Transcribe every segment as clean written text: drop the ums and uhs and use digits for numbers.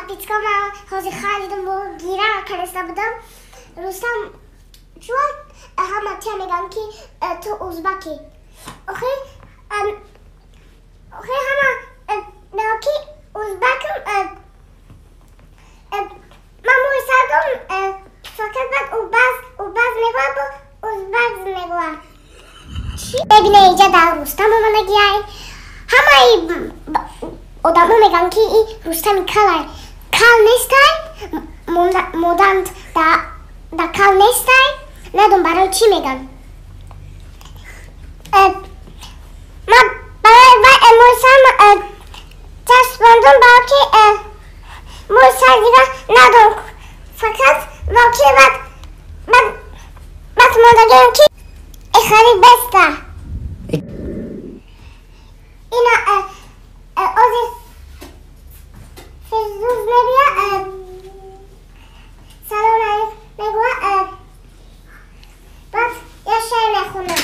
پاپیچکا من حاضر خریدم با گیره کرسته بودم. رستم چون همه تیا میگن که تو ازبکی. آخه همه میگن که ازبکم من مویسردم فقط بعد او باز میگوه با ازبک میگوه. چی؟ ببینه اینجا در رستم رو نگیه. همه آدم ها میگن که این رستم کل نیستای مودند در کل نیستای. ندون برای چی میگن. من برای موسم چسباندم برای که موسم دیگه ندون فقط واقعی بعد مادگیم که خیلی بسته. اینا آزی فیزوز میبیه سلام علیکم میگوه بعد یه شعر میخونه.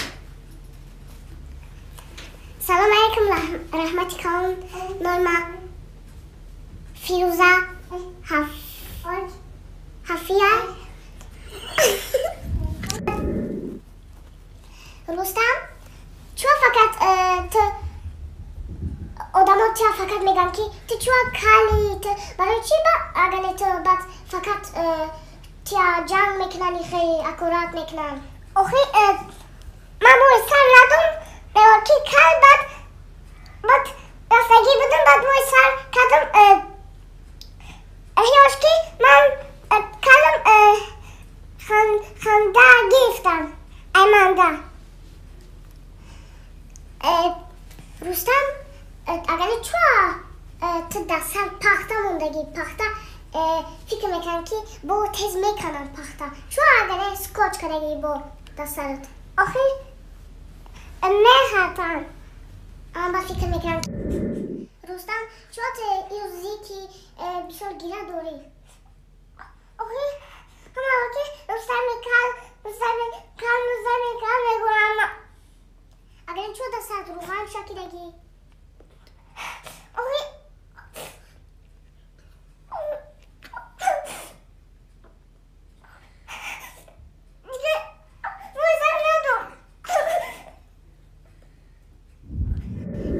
سلام علیکم رحمتی کن نورما فیروزه حفیه رستم چون فقط تو آدم ها چه فقط میگن که تو چون کلی تو برای چی اگر تو بعد فقط تیا جنگ میکنن خیلی اکورات میکنن. آخه من موی سر ندم میگن که کل بعد رفتگی بودم بعد موی سر کدم احیاش که من کلم خنده گیفتم ایمانده. رستم اگر چوا تو دست پخته موندگی پخته فکر میکنم که با تیز میکنن پخته چوا اگر سکوچ کنگی با دستت آخه نه حتن اما فکر میکنم رستم چوا تو ایوزی که بسیار گیره دوری. آخه همه که رستم میگویم اگر چوا دستت روغن شکیدگی آخه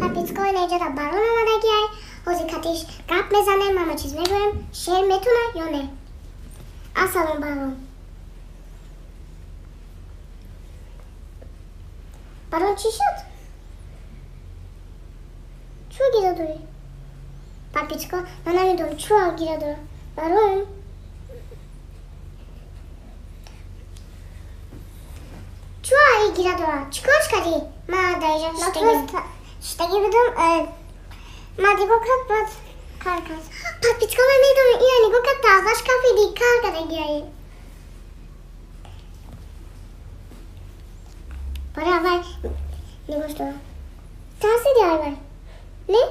پاپیچکا اینجا در برون آمدگی های حوزی کتیش گپ میزنه. ماما چیز میگویم شعر میتونه یا نه. السلام برون چی شد؟ چو گیره داری؟ پاپیچکا من نمیدونم چو گیره داره برون چو ای گیره داره چیکارش کردی؟ من در اینجا شتگی بدم من دیگه کرد بعد کار کرد. پاپیچکا من میدونم این نگاه کرد تازهش کافی دیگه کار کرده گیره برای اول نگوش دارم ترسیدی اول نه؟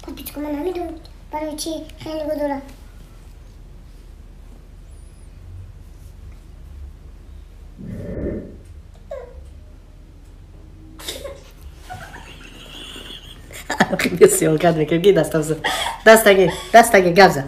پاپیچکا من نمیدونم برای چی خیلی نگاه دارم. خیلی بسیار کرد میکنم گی دستگی گفزه